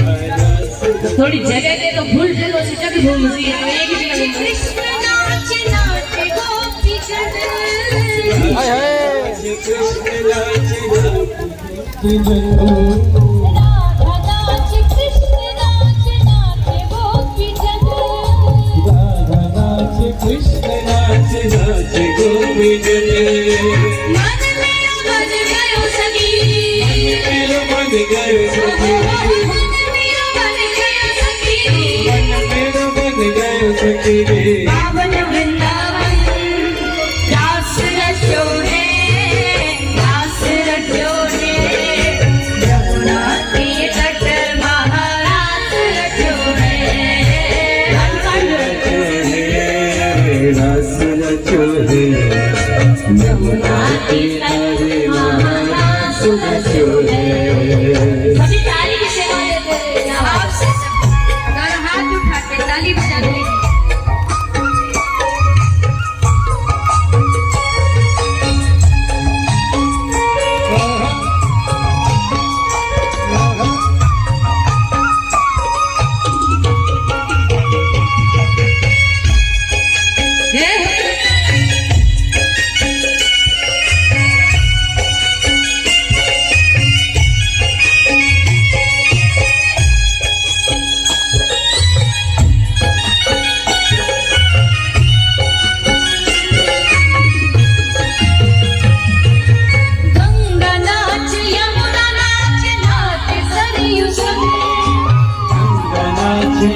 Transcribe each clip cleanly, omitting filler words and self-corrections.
थोड़ी जगह दे तो भूल चलो सीटा भी भूल सी तो एक ही जगह कृष्ण नाच नाच गोपी जन हाय हाय कृष्ण नाच नाच गोपी जन मन मेरा बन गयो सखी मेरा बन गयो सखी पावन वृंदावन रास रचो है रास रचो है यमुना के तट महारास रचो है रास रचो है यमुना के तट महारास रचो है। सभी ताली की सेवा देते हैं आपसे अगर हाथ उठाते ताली बजाते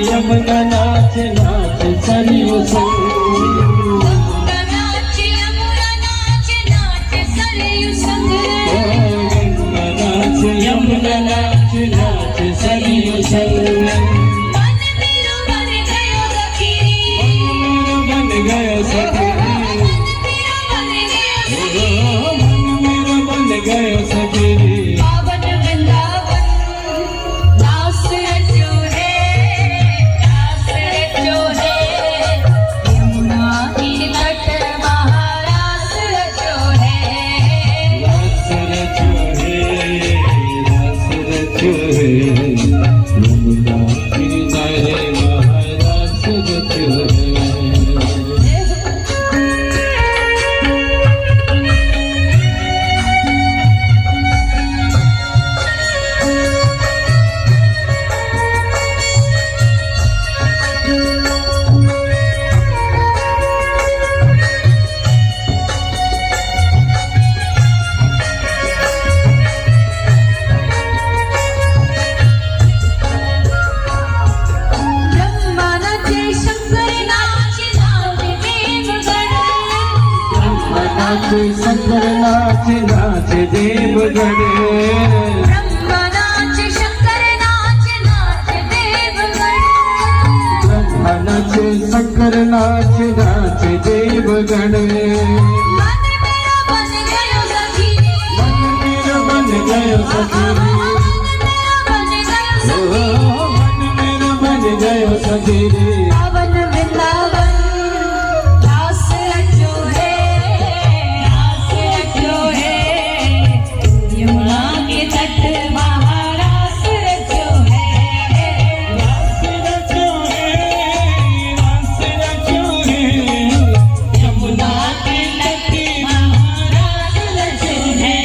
यमुना नाच नाच सरियो संग गंगा नाच यमुना नाच नाच सरियो संग गंगा नाच यमुना नाच नाच सरियो संग मन मेरो बन गयो सखी मन मेरो बन गयो सखी मन मेरो बन गयो सखी पावन वृंदावन दास रचो है शंकर नाच नाच देवगढ़ ब्रह्मा नाच शंकर नाच नाच देवगढ़ ब्रह्मा नाच शंकर नाच नाच देवगढ़ मन मेरा बन गयो सखी मन मेरा बन गयो सखी मन मेरा बन गयो सखी पावन वृंदावन रास रचो है यमुना के तट महारास रचो है रास रचो है यमुना के तट महारास रचो है।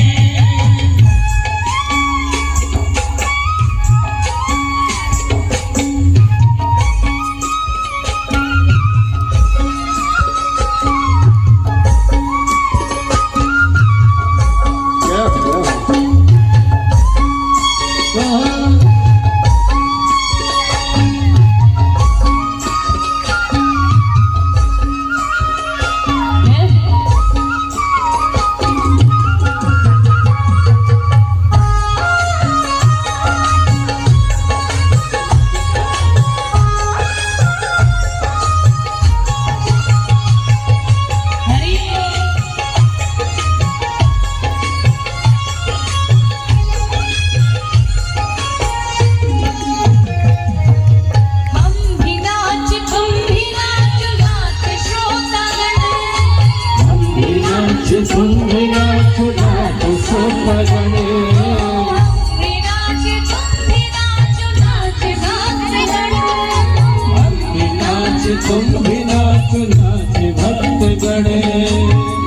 तुम भी नाच नाच भक्त गणे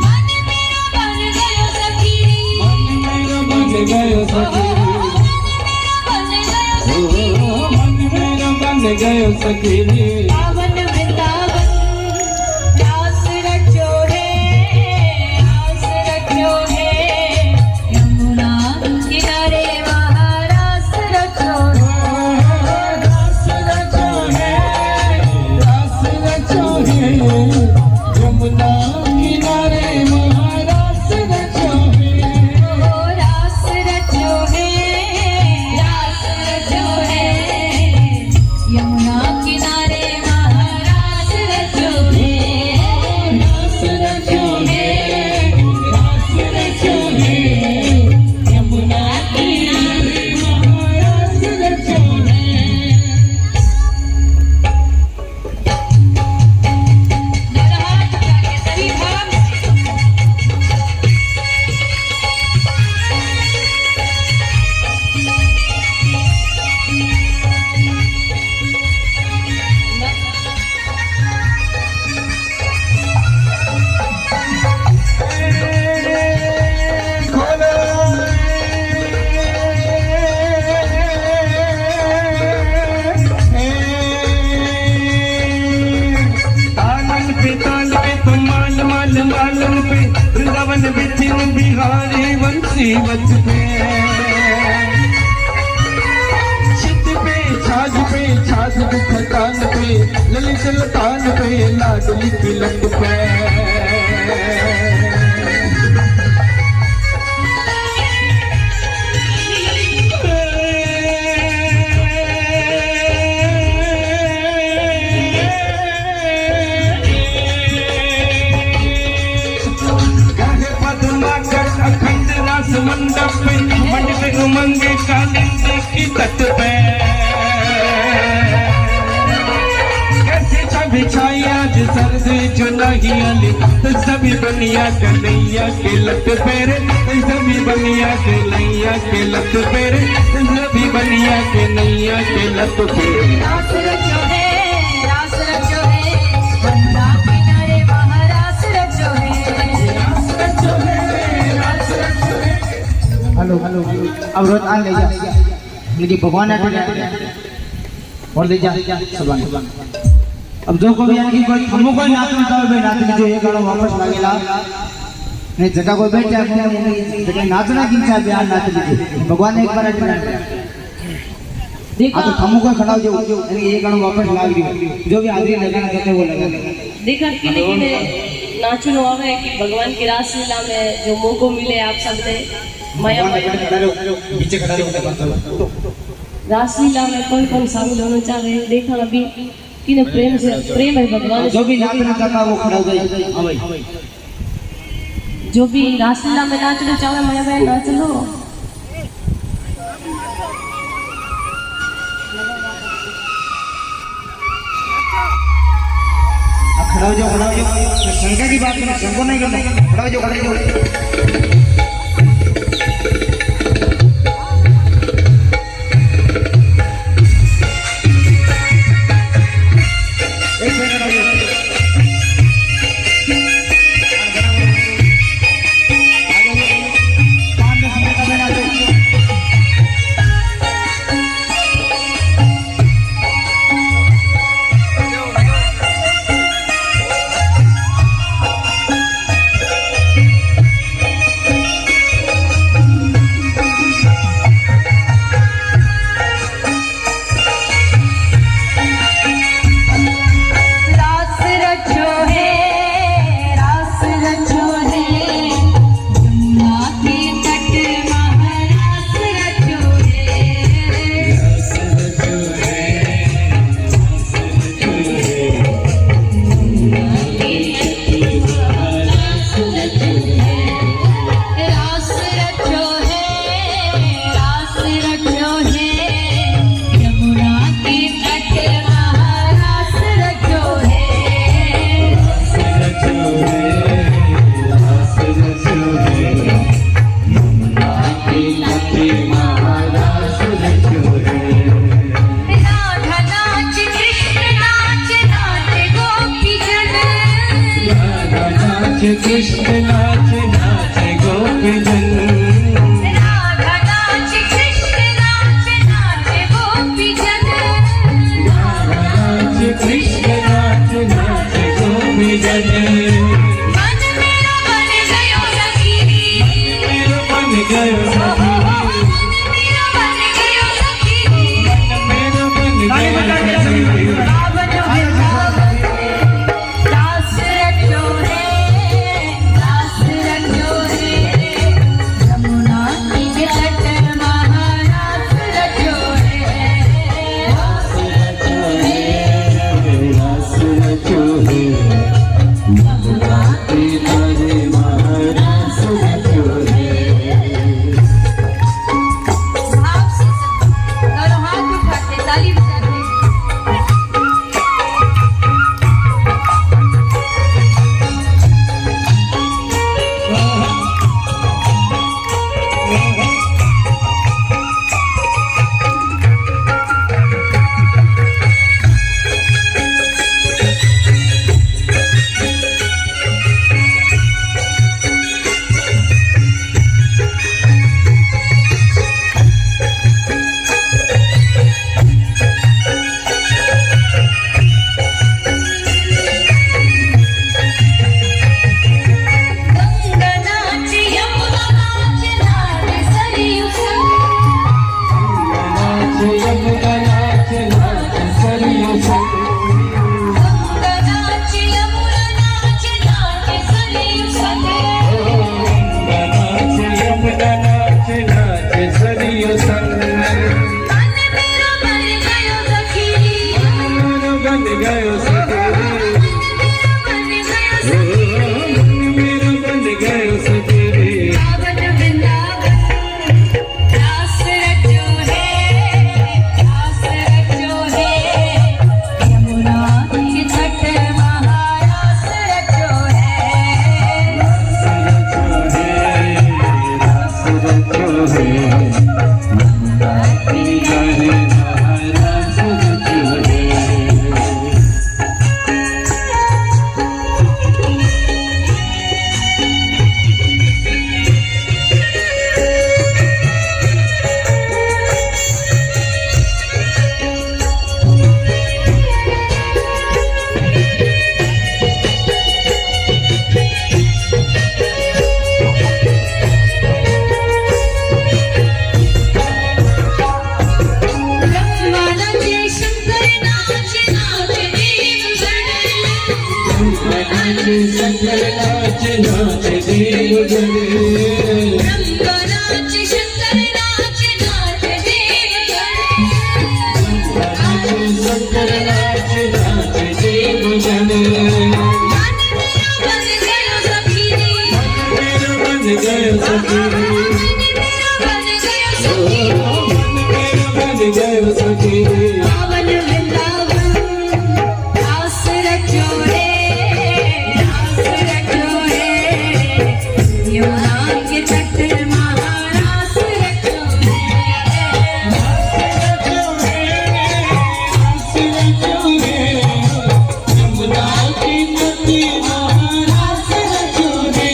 मन मेरा बन गयो सखी मन मेरा बन गयो सखी पावन वृंदावन रास रचो है यमुना किनारे वहाँ रास रचो यमुना किनारे महारास रचो रास रचो है यमुना किनारे वहाँ रास रचो यमुना किनारे महारास रचो वृंदावन बिथिन बिहारी वंशी वच पे चित पे छाछ दुख तान पे ललित लतान पे लाडली तिलक पे मंडप पे उमंग कालिंद की तट पे कैसे छवि छाई आज सर्दी जो नहीं आली तो सभी बनिया कन्हैया के लत पेरे सभी बनिया के नैया के लत पेरे सभी बनिया के नैया के लत पेरे रास रचो है यमुना किनारे वहाँ रास रचो है हेलो अब रोज आ ले जा लेकिन भगवान आ और ले जा सबान अब जो को भी यानी कोई हमको कोई नाच में भाई नाच जो ये गाना वापस लागेला नहीं जगह कोई बैठ जाए जगह नाचना की इच्छा बयान नाच लीजिए भगवान ने एक बार देखो अब हमको खड़ा जो ये गाना वापस लाग रही जो भी हाजिरी लगाना चाहते वो लगा देखा कि लेकिन नाचनो आवे कि भगवान की रासलीला में जो मौको मिले आप सब ने माया पीछे खड़ा रहो रासलीला में कौन कौन शामिल होना चाहे देखा अभी कि प्रेम है भगवान जो भी नाचना चाहता वो खड़ा हो जाए हां भाई जो भी रासलीला में नाचना चाहे माया बहन नाच लो खड़ा हो जाओ शंका की बात नहीं शंको नहीं करना खड़ा हो जाओ कृष्ण नाच नाच गोपीजन राधा नाच कृष्ण नाच नाच गोपीजन नाच कृष्ण नाच नाच गोपीजन मन मेरा बन गयो सखी मेरो बन गयो सखी मेरा बन गयो सखी मेरो बन गयो सखी दास रचो रे यमुना की तट महाराज रचो रे रास रचो है यमुना के तरे महारास रचो है भाव से करो हाथ उठाते ताली बजाते गंगा नाच यमुना नाच नाच सरयू नाच यमुना नाच नाच सरयू संग गंगा नाच यमुना नाच नाच सरयू नाच यमुना नाच नाच सरयू संग मन मेरा बन गयो सखी मेरो बन गयो सखी बन गयो सखी मेरो बन गयो सखी सावन वृंदावन दास रचो है यमुना की तट महारास रचो है रास रचो है यमुना के तरे महारास रचो है ब्रह्मा नाचे शंकर नाच नाच देवगण नाच नाच शंकर नाच नाच देवगण ब्रह्मा नाच शंकर नाच नाच देवगण नाच शंकर नाच नाच देवगण मन मेरा बन गयो सखी मन मेरो बन गयो सखी पावन वृंदावन दास रचो रे यमुना के तट महारास रचो यमुना की नदी महारास रचो रे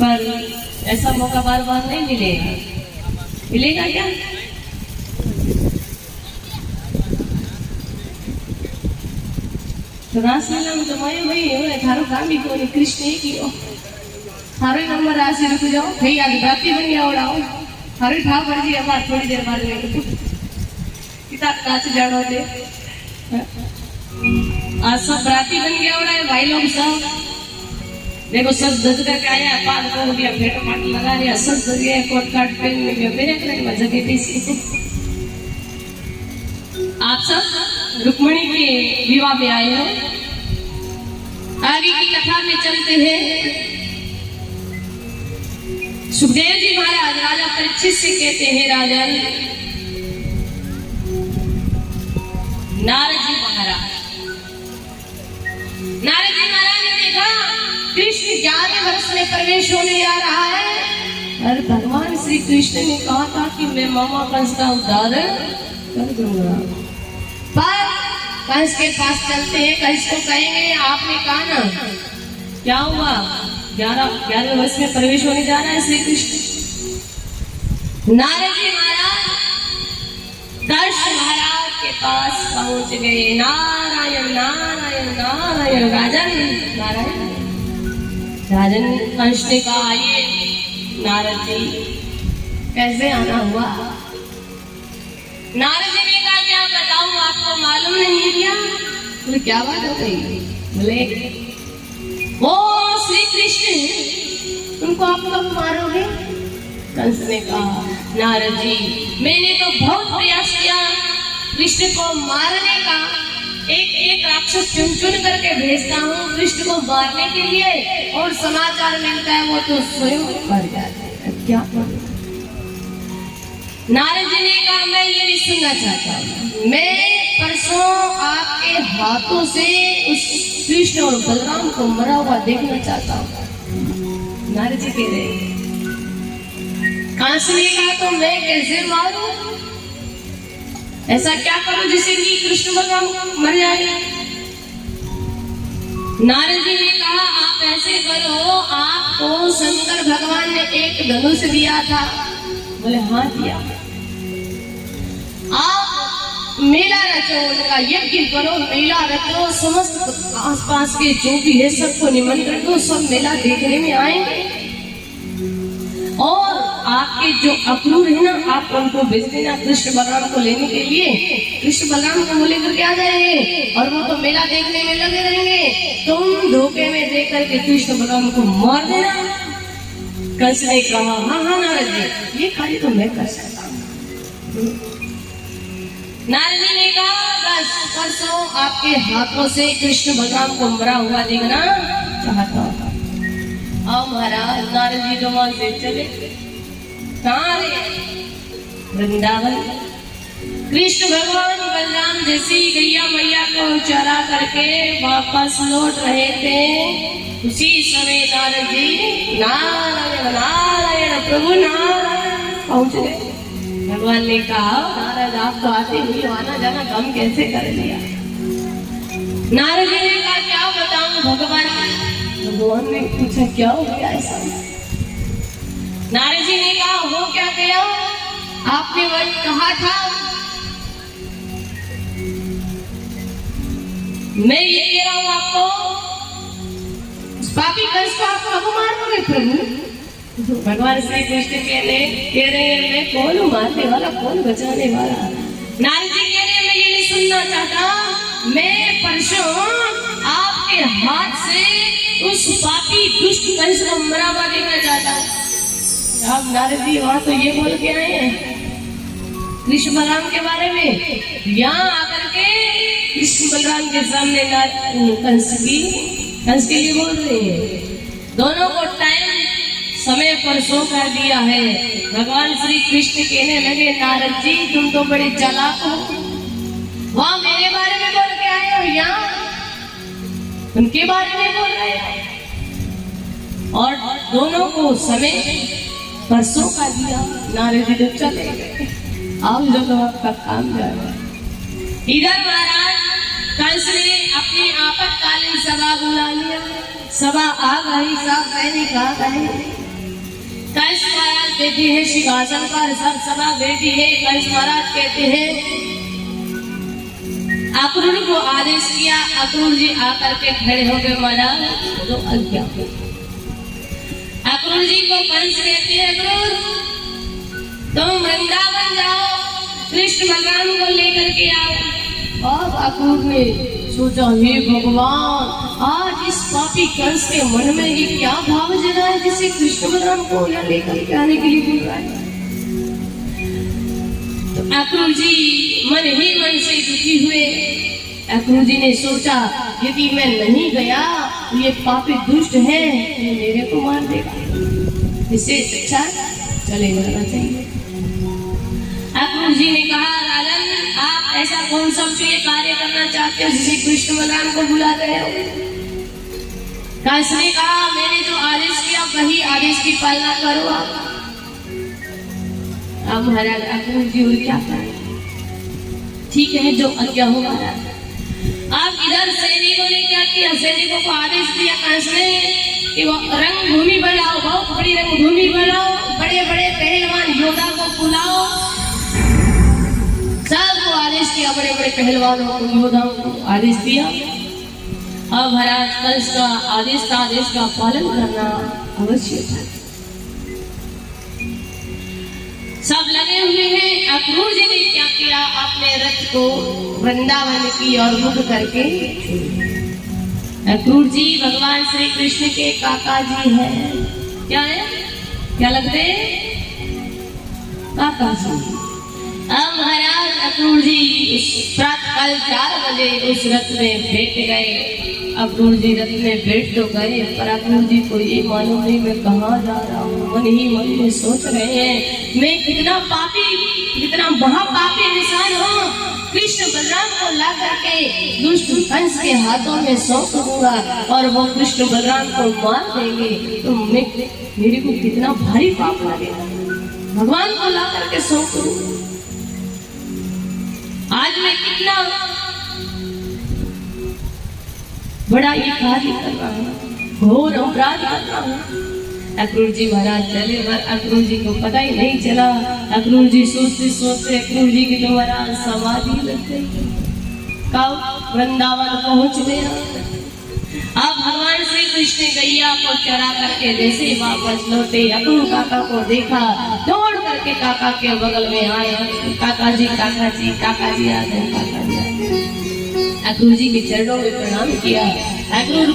पर ऐसा मौका बार बार नहीं मिलेगा। मिलेगा क्या? तो रासलीला में तो मैं भाई હવે थारो काम ही कोनी कृष्ण ही कियो थारो नंबर राशि रुक जाओ भाई आज राती बन गया ओड़ाओ थारो ठाव कर जी अब थोड़ी देर बाद में किता काच जाड़ो दे आज सब राती बन गया ओड़ा भाई लोग सब देखो सब दज करके आया पाद को दिया फेट पाट लगा दिया सब जगह कोट काट पहन लिया मेरे करे मजा के सी आप सब रुक्मणी के विवाह में आए हो। आगे की कथा में चलते हैं। सुखदेव जी महाराज राजा परीक्षित से कहते हैं राजन नारद जी महाराज ने देखा कृष्ण 11 वर्ष में प्रवेश होने जा रहा है और भगवान श्री कृष्ण ने कहा था कि मैं मामा कंस का उद्धार कर दूंगा। पर कंस के पास चलते हैं कंस को कहेंगे आपने कहा ना क्या हुआ 11 वर्ष में प्रवेश होने जा रहा है श्री कृष्ण। नारद जी महाराज दक्ष महाराज के पास पहुंच गए। नारायण नारायण नारायण राजन नारायण राजन कंस ने कहा आइए नारद जी कैसे आना हुआ। नारद जी ने कहा क्या बताऊं आपको मालूम नहीं है क्या। बोले क्या बात हो गई। बोले वो श्री कृष्ण उनको आप कब मारोगे। कंस ने कहा नारद जी मैंने तो बहुत प्रयास किया कृष्ण को मारने का एक राक्षस चुन चुन करके भेजता हूँ कृष्ण को मारने के लिए और समाचार मिलता है वो तो स्वयं मर जाते हैं। क्या नारद जी ने कहा मैं ये नहीं सुनना चाहता मैं परसों आपके हाथों से उस कृष्ण और बलराम को मरा हुआ देखना चाहता हूँ। नारद जी कह रहे कांस ने कहा तो मैं कैसे मारूं ऐसा क्या करूं जिससे कि कृष्ण बलराम मर जाए। नारद जी ने कहा आप ऐसे करो आपको शंकर भगवान ने एक धनुष दिया था। बोले हाँ दिया। आप मेला रचो उनका यज्ञ करो मेला रचो समस्त आसपास के जो भी है सबको निमंत्रण दो सब मेला देखने में आएंगे और आपके जो अक्रूर है ना आप उनको भेज देना कृष्ण बलराम को लेने के लिए। कृष्ण बलराम को लेकर के आ जाएंगे और वो तो मेला देखने में लगे रहेंगे तुम धोखे में देख करके कृष्ण बलराम को मार देना। कंस ने कहा हाँ हाँ नारद जी ये कार्य तो मैं कर सकता हूँ। नारद जी ने कहा बस परसों आपके हाथों से कृष्ण बलराम को मरा हुआ देखना चाहता हूँ। आओ महाराज नारद जी तो वहां से चले कहाँ वृंदावन। कृष्ण भगवान बलराम जैसी गैया मैया को चरा करके वापस लौट रहे थे उसी समय नारद जी नारायण नारायण प्रभु नारायण पहुंच गए। भगवान ने कहा नारद आप तो आते हुए आना जाना कम कैसे कर लिया। नारद जी ने कहा क्या बताऊं भगवान ने पूछा क्या हो गया ऐसा। नारद जी ने कहा हो क्या गया आपने वही कहा था मैं ये कह रहा हूं आपको पापी कंस को आप कब मारोगे प्रभु। भगवान श्री कृष्ण कह रहे हैं मैं कौन हूँ मारने वाला कौन बचाने वाला। नारद जी कह रहे हैं मैं ये नहीं सुनना चाहता मैं परसों आपके हाथ से उस पापी दुष्ट कंस को मरा हुआ देखना चाहता हूँ। अब नारद जी वहां तो ये बोल के आए हैं कृष्ण बलराम के बारे में यहाँ आकर के कृष्ण बलराम के सामने कंस के लिए बोल रहे हैं। दोनों को टाइम समय परसों का दिया है। भगवान श्री कृष्ण कहने लगे नारद जी तुम तो बड़े चालाक हो वहां मेरे बारे में बोल के आए हो यहाँ उनके बारे में बोल रहे हैं और दोनों को समय परसों का दिया। नारद जी जब चले गए आप जो तो आपका काम जाए। इधर महाराज कंस ने अपनी आपातकालीन सभा बुला लिया। सभा आ गई सब सैनिक आ गए। कंस महाराज बैठे हैं सिंहासन पर सब सभा बैठी है। कंस महाराज कहते हैं अक्रूर को आदेश किया। अक्रूर जी आकर के खड़े हो गए, महाराज तो आज्ञा। अक्रूर जी को कंस कहते हैं, अक्रूर तुम वृंदावन जाओ, कृष्ण भगवान को लेकर के आओ। और अक्रूर ने सोचा, हे भगवान, आज इस पापी कंस के मन में ये क्या भाव जगा है जिसे कृष्ण भगवान को यहाँ लेकर के आने के लिए बोल रहा है। तो अक्रूर जी मन ही मन से दुखी हुए। अक्रूर जी ने सोचा, यदि मैं नहीं गया तो ये पापी दुष्ट है, ये मेरे को मार देगा, इससे अच्छा चले जाना चाहिए। अक्रूर जी ने कहा, राजन आप ऐसा कौन सा प्रिय कार्य करना चाहते हो जिसे कृष्ण भगवान को बुला रहे हो? कंस ने कहा, मैंने जो आदेश किया वही आदेश की पालना करो आप। अब महाराज अक्रूर जी और क्या करें, ठीक है जो आज्ञा हो महाराज। अब इधर सैनिकों ने क्या किया, सैनिकों को आदेश दिया कंस ने कि वो रंगभूमि बनाओ, बहुत बड़ी रंगभूमि बनाओ, बड़े बड़े पहलवान योद्धा को बुलाओ। सबको आदेश किया, बड़े बड़े पहलवानों को योद्धाओं को आदेश दिया। अब महाराज कंस का आदेश का पालन करना अवश्य था। सब लगे हुए हैं। अक्रूर जी ने क्या किया, अपने रथ को वृंदावन की ओर मुख करके। अक्रूर जी भगवान श्री कृष्ण के काका जी हैं। क्या है, क्या लगते काका जी। अब महाराज अक्रूर जी प्रातःकाल 4 बजे उस रथ में बैठ गए। अक्रूर जी रथ में बैठ तो गए, पर अक्रूर जी को ये मालूम नहीं मैं कहाँ जा रहा हूँ। मन ही मन में सोच रहे हैं, मैं कितना पापी, कितना महापापी इंसान हूँ। कृष्ण बलराम को ला करके दुष्ट कंस के हाथों में सौंप दूंगा और वो कृष्ण बलराम को मार देंगे, तो मेरे को कितना भारी पाप लगेगा। भगवान को ला करके सौंप दूंगा। आज मैं कितना बड़ा ये कार्य कर रहा हूँ, घोर अपराध कर रहा हूँ। अक्रूर जी महाराज चले, पर अक्रूर जी को पता ही नहीं चला। अक्रूर जी सोचते सोचते अक्रूर जी की तो महाराज समाधि लग गई। कब वृंदावन पहुंच गया। अब भगवान श्री कृष्ण गैया को चरा करके जैसे वापस लौटे, अक्रूर काका को देखा, दौड़ करके काका के बगल में आए। काका जी काका जी काका जी आ गए, काका जी आ गए। अक्रूर जी के चरणों में प्रणाम किया। अक्रूर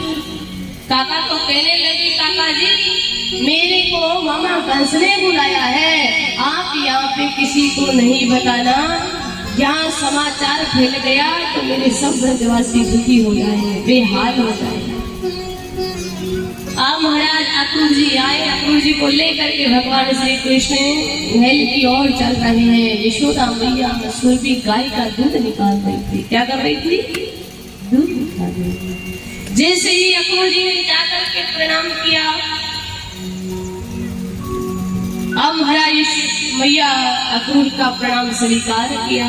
काका को कहने लगी, काका जी मेरे को मामा कंस ने बुलाया है, आप यहाँ पे किसी को नहीं बताना। यहाँ समाचार फैल गया तो मेरे सब ब्रजवासी दुखी हो जाएंगे, बेहाल हो जाएंगे। अब महाराज अक्रूर जी आए। अक्रूर जी को लेकर के भगवान श्री कृष्ण महल की ओर चल रहे हैं। यशोदा मैया सुरभि गाय का दूध निकाल रही थी। क्या कर रही थी? दूध निकाल रही थी। जैसे ही अक्रूर जी ने जाकर के प्रणाम किया, अब महाराज मैया अक्रूर का प्रणाम स्वीकार किया।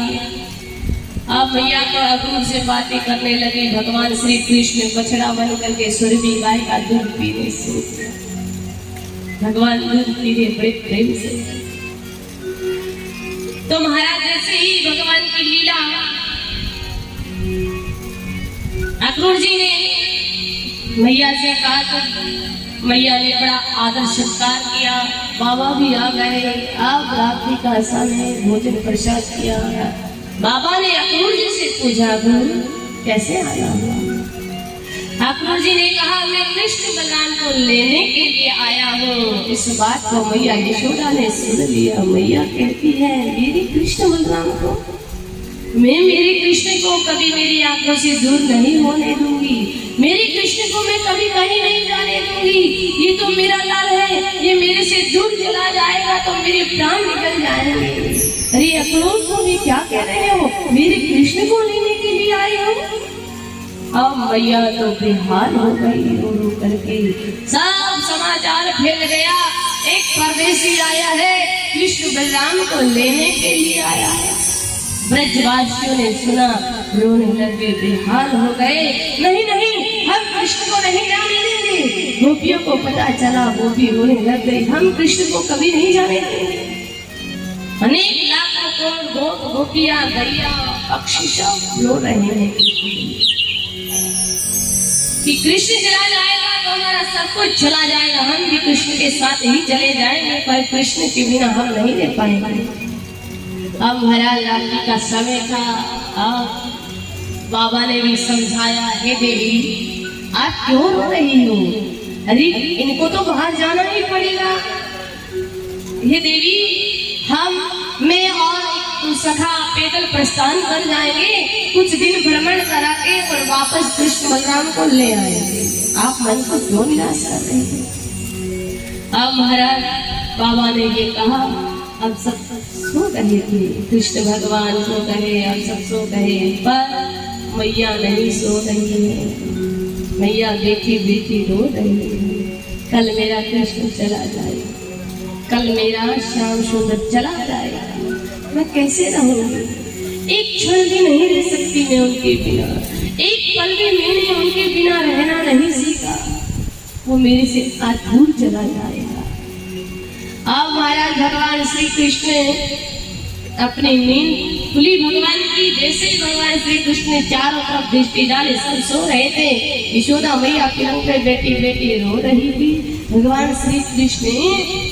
अब मैया को अक्रूर से बातें करने लगे। भगवान श्री कृष्ण बछड़ा बन करके सुरभि गाय का दूध पीने शुरू किया। भगवान दूध पीने बड़े प्रेम से। तो महाराज जैसे ही भगवान की लीला, अक्रूर जी ने मैया से कहा तो मैया ने बड़ा आदर सत्कार किया। बाबा भी आ गए। अब रात्रि का समय, भोजन प्रसाद किया। बाबा ने अक्रूर जी से पूछा, कैसे आया? अक्रूर जी ने कहा, मैं कृष्ण बलराम को लेने के लिए आया हूँ। इस बात को मैया यशोदा ने सुन लिया। मैया कहती है, मेरे कृष्ण बलराम को, मैं मेरे कृष्ण को कभी मेरी आंखों से दूर नहीं होने दूंगी। मेरे कृष्ण को मैं कभी कहीं नहीं जाने दूंगी। ये तो मेरा लाल है, ये मेरे से दूर चला जाएगा तो मेरे प्राण निकल जाएंगे। अरे अक्रूर तुम ये क्या कह रहे हो? मेरे कृष्ण को लेने के लिए आए हो? अब मैया तो बेहाल हो गई। रो रो करके सब समाचार फैल गया। एक परदेसी आया है, कृष्ण बलराम को लेने के लिए आया है। ब्रजवासियों ने सुना, रोने लगे, बेहाल हो गए। नहीं नहीं, हम कृष्ण को नहीं जाने देंगे। गोपियों को पता चला, वो भी रोने लग गई, हम कृष्ण को कभी नहीं जाने देंगे। अनेक लाखों गोपियां गैया पक्षी सब रो रहे हैं कि कृष्ण चला जाएगा तो हमारा सब कुछ चला जाएगा, हम भी कृष्ण के साथ ही चले जाएंगे, पर कृष्ण के बिना हम नहीं रह पाएंगे। अब महाराज रात्रि का समय था। अब बाबा ने भी समझाया, हे देवी आप क्यों रो रही हो? अरे इनको तो बाहर जाना ही पड़ेगा। हे देवी मैं और एक सखा पैदल प्रस्थान कर जाएंगे, कुछ दिन भ्रमण करा के और वापस कृष्ण बलराम को ले आएंगे, आप मन को क्यों निराश कर रहे हैं? अब महाराज बाबा ने ये कहा, अब सब सो रहे थे, कृष्ण भगवान सो कहे, अब सब सो कहे, पर मैया नहीं सो रही है। मैया बेटी बेटी रो रही है, कल मेरा कृष्ण चला जाएगा, कल मेरा श्याम सुंदर चला जाएगा, मैं कैसे रहूंगी? एक क्षण भी नहीं रह सकती मैं उनके बिना, एक पल भी मैंने उनके बिना रहना नहीं सीखा, वो मेरे से आज दूर चला जाएगा। अब महाराज भगवान श्री कृष्ण अपनी नींद खुली भगवान की, जैसे ही भगवान श्री कृष्ण ने चारों तरफ दृष्टि डाली, सब सो रहे थे। यशोदा मैया पलंग पे बेटी बेटी रो रही थी। भगवान श्री कृष्ण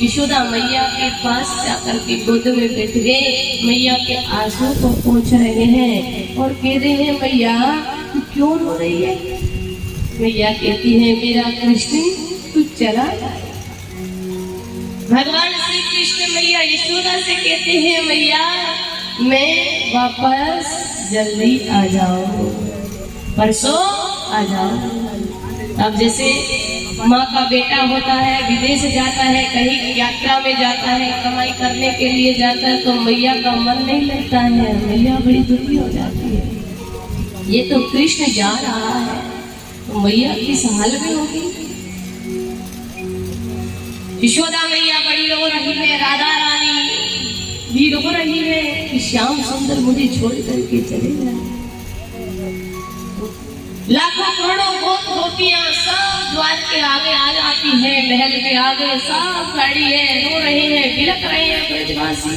यशोदा मैया के पास जाकर के गोद में बैठ गए, मैया के आंसू को पोंछ रहे हैं और कह रहे हैं, मैया तू क्यों रो रही है? मैया कहती है, मेरा कृष्ण तू चला जाए। भगवान श्री कृष्ण मैया यशोदा से कहते हैं, मैया मैं वापस जल्दी आ जाऊं, परसों आ जाऊं। अब जैसे माँ का बेटा होता है, विदेश जाता है, कहीं यात्रा में जाता है, कमाई करने के लिए जाता है, तो मैया का मन नहीं लगता है, मैया बड़ी दुखी हो जाती है। ये तो कृष्ण जा रहा है, तो मैया किस हाल में होगी? यशोदा मैया बड़ी रो रही है, राधा रानी भी रो रही है कि श्याम सुंदर मुझे छोड़ करके चले जाए। लाखों करोड़ों गोपियां सब द्वार के आगे आ जाती है, महल के आगे सब खड़ी है, रो रहे हैं, बिलख रहे हैं ब्रजवासी।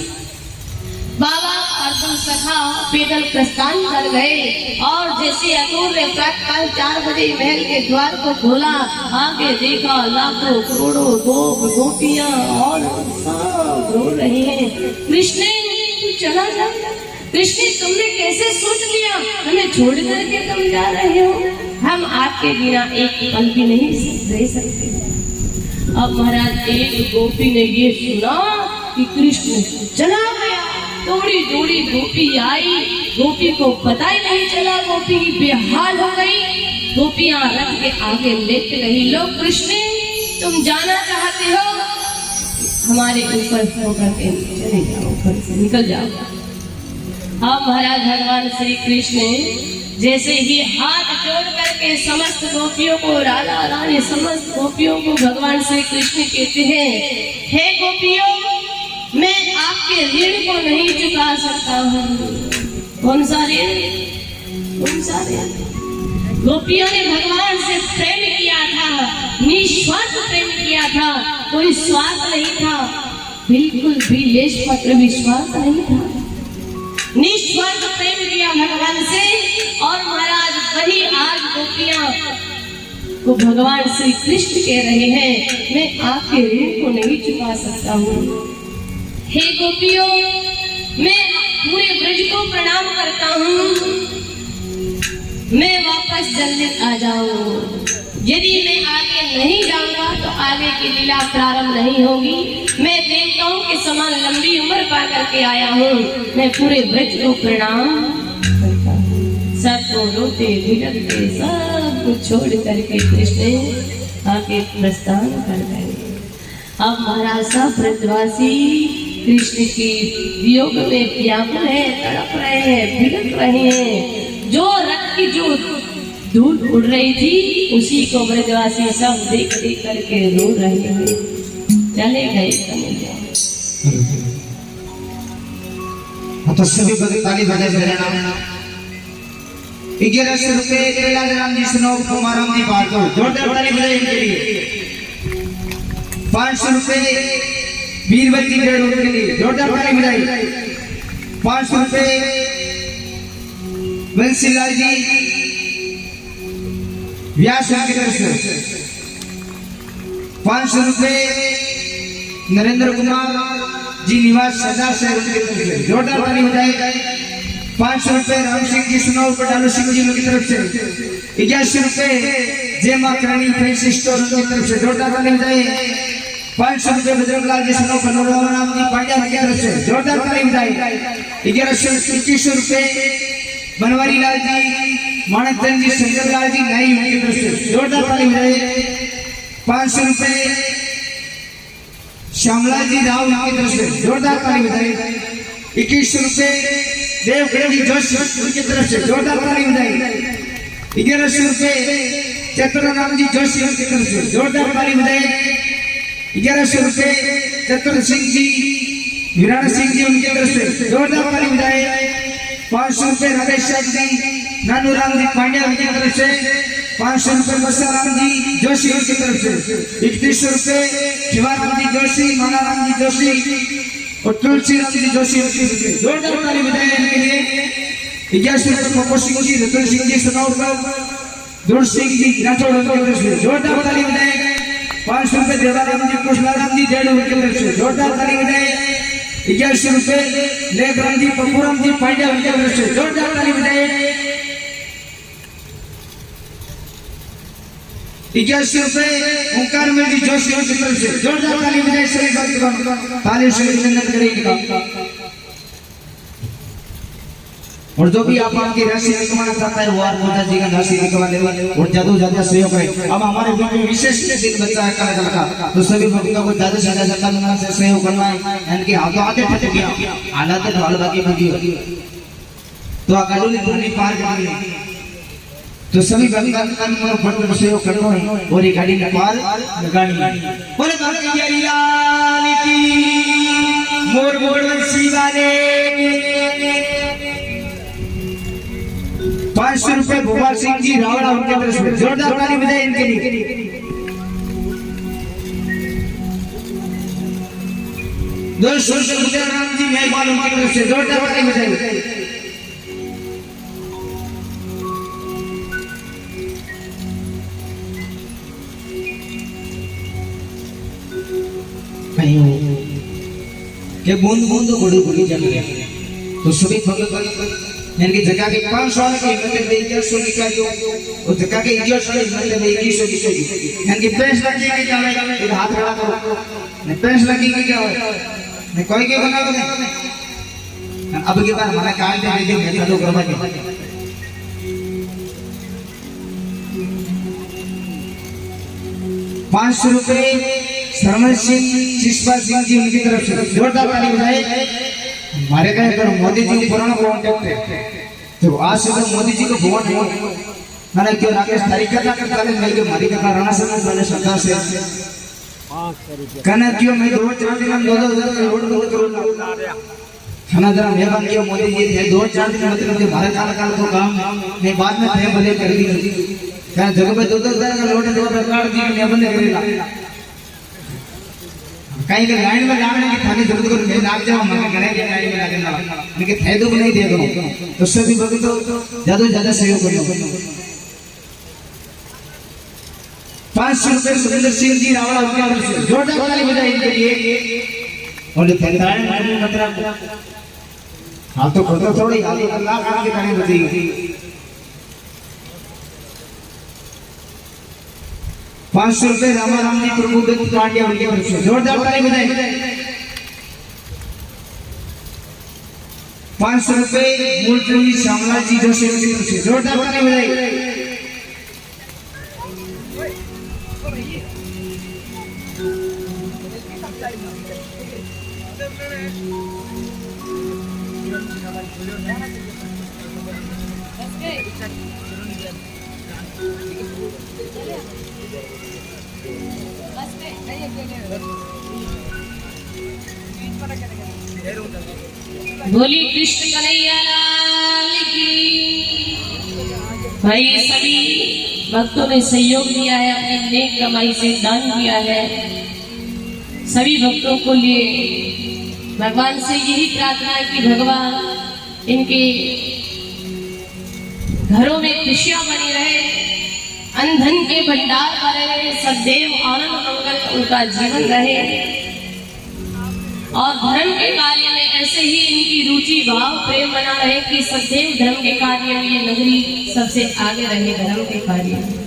बाबा और तुम सखा पैदल प्रस्थान कर गए और जैसे अतुल ने प्रातःकाल 4 बजे महल के द्वार को खोला, आगे देखा लाखों करोड़ों गोपियां और सब रो रहे हैं, कृष्ण तू चला जा, कृष्ण तुमने कैसे सोच लिया हमें छोड़ करके तुम जा रहे हो? हम आपके बिना एक पल भी नहीं रह सकते। अब महाराज एक गोपी ने ये सुना कि कृष्ण चला गया, दौड़ी दौड़ी गोपी आई, गोपी को पता ही नहीं चला, गोपी बेहाल हो गई, गोपियां रथ के आगे लेट गई। लो कृष्ण तुम जाना चाहते हो, हमारे ऊपर होकर के चले जाओ, ऊपर से निकल जाओ। अब महाराज भगवान श्री कृष्ण जैसे ही हाथ जोड़ करके समस्त गोपियों को, राधा रानी समस्त गोपियों को भगवान श्री कृष्ण कहते हैं, हे गोपियों मैं आपके ऋण को नहीं चुका सकता हूँ। कौन सा ऋण? कौन सा ऋण? गोपियों ने भगवान से प्रेम किया था, निस्वार्थ प्रेम किया था, कोई स्वार्थ नहीं था, बिल्कुल भी लेश मात्र विश्वास नहीं था, निस्वार्थ प्रेम किया भगवान से। और महाराज वही आज गोपियां को भगवान श्री कृष्ण कह रहे हैं, मैं आपके ऋण को नहीं चुका सकता हूँ। हे गोपियों मैं पूरे ब्रज को प्रणाम करता हूँ, मैं वापस जल्दी आ जाऊँ। यदि मैं आगे नहीं जाऊंगा तो आगे की लीला प्रारंभ नहीं होगी। मैं देवताओं के समान लंबी उम्र पा करके आया हूँ, मैं पूरे ब्रज को प्रणाम करता हूँ। सबको रोते भिड़कते सब कुछ छोड़ करके कृष्ण आगे प्रस्थान कर गए। अब महाराज सब ब्रजवासी कृष्ण की वियोग में व्याकुल है, तड़प रहे हैं, भिड़क रहे हैं। जो रथ की जो धूल उड़ रही थी उसी को ब्रजवासी सब देख देख करके रो रहे हैं। चले गए तो सभी ताली बजा देना। 1100 रुपए राम जी सुनो कुमाराम जी बात दो, जोरदार ताली बजाइए इनके लिए। 500 रुपए वीरवती के लिए, जोरदार ताली बजाइए। 500 रुपए बंसीलाल जी व्यास की तरफ से। 500 रुपए नरेंद्र कुमार जी निवास सदा शहर की तरफ से। जोरदार ताली बजाएं। 500 रुपए राम सिंह जी सुनाओ पटालू सिंह जी की तरफ से। 81 रुपए जय मां करणी फैंसी स्टोर की तरफ से। जोरदार ताली बजाएं। 500 रुपए बजरंगलाल जी सुनाओ कनौरा नाम जी पांड्या की तरफ से। जोरदार ताली बजाएं। 2100 रुपए बनवारी लाल जी माणकचंद जी शंकरलाल जी नाई की तरफ से। जोरदार ताली बजाएं। 500 रुपए श्यामला जी राव की तरफ से। जोरदार ताली बजाएं। 2100 रुपए देवगढ़ जी जोशी की तरफ से। जोरदार ताली बजाएं। 1100 रुपए चतुराम जी जोशी की तरफ से। जोरदार ताली बजाएं। 1100 रुपए चतुर सिंह जी विराट सिंह जी उनकी तरफ से। जोरदार ताली बजाएं। 500 रुपए राधेश जी नानू राम जी पांड्या उनकी तरफ से। 500 रुपए बसाराम जी जोशी उनकी तरफ से। 3100 रुपए शिवाराम जी जोशी मानाराम जी जोशी और तुलसी राम जी जोशी उनकी तरफ से। जोरदार ताली बजाएं इनके लिए। 81 रुपए पप्पू सिंह जी रतन सिंह जी सनौर ध्रुव सिंह जी राठौड़ उनकी तरफ से। जोरदार ताली बजाएं। 500 रुपए देवाराम जी कुशलाराम जी जेड उनकी तरफ से। जोरदार ताली बजाएं। 81 रुपए लेखराम जी पप्पूराम जी पांड्या उनकी तरफ से। जोरदार ताली बजाएं। 81 रुपए ओंकार में जी जोशी की तरफ से। जोरदार ताली बजाएं। सभी भक्तगण ताली से अभिनंदन करें इनका। और जो भी आप आपकी राशि निकलवाना चाहता है वो आप माता जी का राशि निकलवा ले और ज्यादा से ज्यादा सहयोग करें। अब हमारे बीच में विशेष दिन बचा है कल का, तो सभी भक्तों को ज्यादा से ज्यादा कलमा से सहयोग करना है। इनके हाथों आते फट गया हालात तो हाल बाकी बगी तो अकाडोली पानी पार करनी है। तो सभी भक्तों को फट सहयोग करना है और ये गाड़ी में पार लगानी है। बोले बाकी लाल की मोर मोर बंसी वाले। 500 रुपए भोपाल सिंह जी रावड़ा उनके तरफ से। जोरदार ताली बजाएं इनके लिए। 200 रुपए गुजराम जी मेहरबान उनकी तरफ से। जोरदार ताली बजाएं। बूंद बूंद गुड़ी गुड़ी जल गया तो सभी भगवान इनकी जगह के 500 की हिम्मत में 2100 निकाल दो और जगह के 2100 की हिम्मत में 2100 की इनकी पैस लगी कि क्या है एक हाथ खड़ा करो नहीं पैस लगी कि क्या है नहीं कोई के बना दो अब के बाद हमारा कार्ड दे दे मैं चालू करवा के 500 रुपए शर्मा सिंह शिशपाल सिंह जी उनकी तरफ से। जोरदार ताली बजाएं। हमारे कहे पर मोदी जी को पुराना भवन देखते तो आज से तो मोदी जी को भवन मैंने क्यों राकेश तारीखा का करता है मैं क्यों मारी का राणा समय पहले सरकार से कहना क्यों मैं 2-4 दिन हम 2-2 रोड बंद करूंगा खाना जरा मेहमान क्यों मोदी जी थे 2-4 दिन मतलब जो भारत काल को काम मैं बाद में थे भले कर दी क्या जगह पे 2-2 का लोड दो काट दी मैं बंद करेगा कहीं के लाइन में जाने की थाने जरूरत को मैं लाग जाऊं मैं गणे के लाइन में लागना लेकिन थे तो नहीं दे दो तो सभी भक्त तो ज्यादा सहयोग करो। 500 रुपए सुरेंद्र सिंह जी रावड़ा उनके तरफ से। जोरदार ताली बजाएं इनके लिए। और फंदाएं मतलब हां तो खोदो थोड़ी हाथ अल्लाह खान के गाने बजेगी। 500 रुपए रामाराम जी प्रभु दत्त पांड्या उनकी तरफ से। जोरदार ताली बजाएं। 500 रुपए मूलपुरी श्यामला जी जोशी उनकी तरफ से। जोरदार ताली बजाएं। बोली कृष्ण कन्हैया लाल की। भाई सभी भक्तों ने सहयोग दिया है, अपनी नेक कमाई से दान किया है। सभी भक्तों को लिए भगवान से यही प्रार्थना है कि भगवान इनके घरों में खुशियां बनी रहे, अनधन के भंडार भरे, सदैव आनंद मंगल उनका जीवन रहे और धर्म के कार्य में ऐसे ही इनकी रुचि भाव प्रेम बना रहे कि सदैव धर्म के कार्य में ये नगरी सबसे आगे रहे। धर्म के कार्य में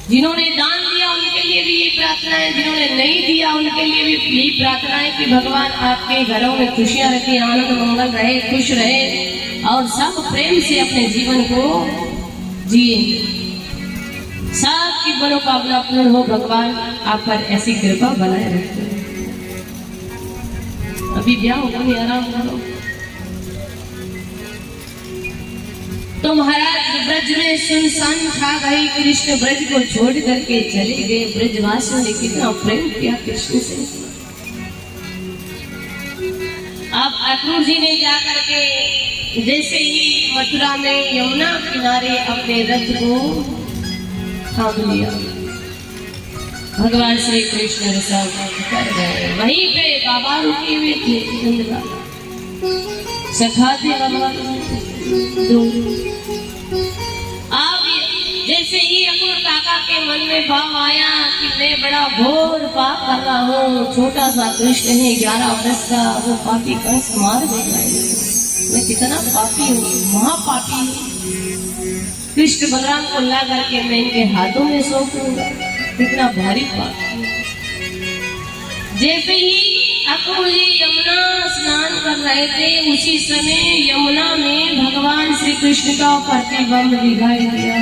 जिन्होंने दान दिया उनके लिए भी ये प्रार्थना है, जिन्होंने नहीं दिया उनके लिए भी यही प्रार्थना है कि भगवान आपके घरों में खुशियां रखें, आनंद मंगल रहे, खुश रहे और सब प्रेम से अपने जीवन को जिए, सबकी मनोकामना पूर्ण हो। भगवान आप पर ऐसी कृपा बनाए रखे। अभी ब्याह होगा, नहीं आराम करो। तो महाराज ब्रज में सुनसान छा गई, कृष्ण ब्रज को छोड़ करके चले गए। ब्रजवासियों ने कितना प्रेम किया कृष्ण से। अब अक्रूर जी ने जाकर के जैसे ही मथुरा में यमुना किनारे अपने रथ को थाम लिया, भगवान श्री कृष्ण सब कर गए। वहीं पे बाबा रुके हुए थे, नंद बाबा सखा थे भगवान। अब जैसे ही अक्रूर काका के मन में भाव आया कि मैं बड़ा घोर पाप कर रहा हूँ, छोटा सा कृष्ण है 11 वर्ष का, वो पापी कंस मार देगा, मैं कितना पापी हूँ, महापापी हूँ। कृष्ण बलराम को ला करके मैं इनके हाथों में सौंप दूंगा, कितना भारी पाप। जैसे ही अक्रूर जी यमुना स्नान कर रहे थे, उसी समय यमुना में भगवान श्री कृष्ण का प्रतिबिंब दिखाई दिया।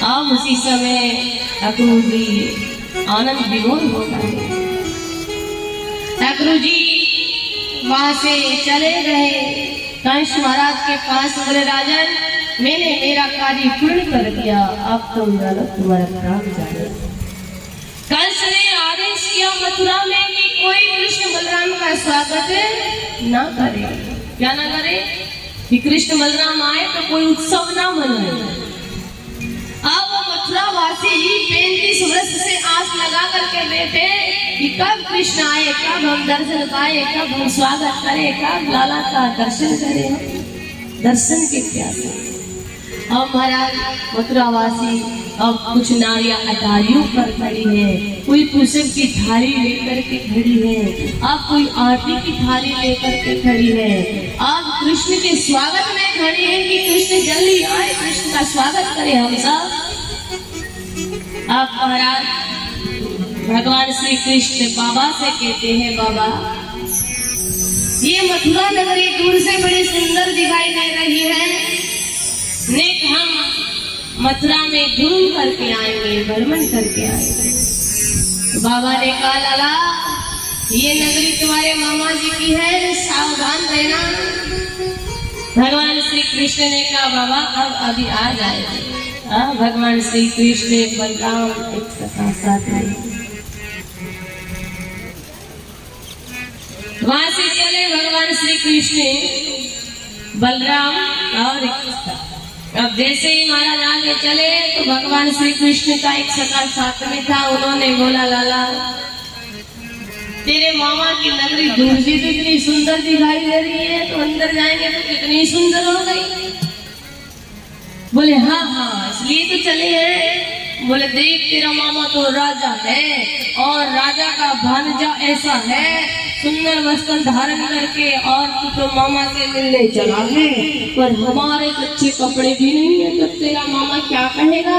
अब उसी समय अक्रूर जी आनंद विभोर हो गए। अक्रूर जी वहां से चले गए कंस महाराज के पास। बोले राजन, मैंने मेरा कार्य पूर्ण कर दिया, अब तो तुम्हारा काम जाने। कंस ने आदेश किया मथुरा में कि कोई कृष्ण बलराम का स्वागत ना करे। क्या ना करे? कि कृष्ण बलराम आए तो कोई उत्सव ना मनाए। अब वो मथुरा वासी 35 वर्ष से आस लगा करके बैठे कि कब कृष्ण आए, कब हम दर्शन पाए, कब हम स्वागत करें, कब लाला का दर्शन करें। दर्शन के प्यासे अब महाराज मथुरावासी अब कुछ नारियां अटारियों पर खड़ी है, कोई पुष्प की थाली लेकर के खड़ी है, अब कोई आरती की थाली लेकर के खड़ी है। अब कृष्ण के स्वागत में खड़ी है कि कृष्ण जल्दी आए, कृष्ण का स्वागत करें हम सब। अब महाराज भगवान श्री कृष्ण बाबा से कहते हैं, बाबा ये मथुरा नगरी दूर से बड़ी सुंदर दिखाई दे रही है, नेक हम मथुरा में घूम करके आएंगे, भ्रमण करके आएंगे। तो बाबा ने कहा, लाला ये नगरी तुम्हारे मामा जी की है, सावधान रहना। भगवान श्री कृष्ण ने कहा, बाबा अब अभी आ जाएगा। भगवान श्री कृष्ण बलराम एक साथ आए। वहां से चले भगवान श्री कृष्ण बलराम और अब जैसे ही महाराज आगे चले तो भगवान श्री कृष्ण का एक सखा साथ में था। उन्होंने बोला, लाला तेरे मामा की नगरी दूर से तो इतनी सुंदर दिखाई दे रही है, तो अंदर जाएंगे तो कितनी सुंदर हो गई। बोले हाँ हाँ इसलिए तो चले हैं। बोले देख तेरा मामा तो राजा है और राजा का भांजा ऐसा है, सुंदर वस्त्र धारण करके, और तू तो मामा से मिलने चला है, पर हमारे अच्छे कपड़े भी नहीं है, तो तेरा मामा क्या कहेगा।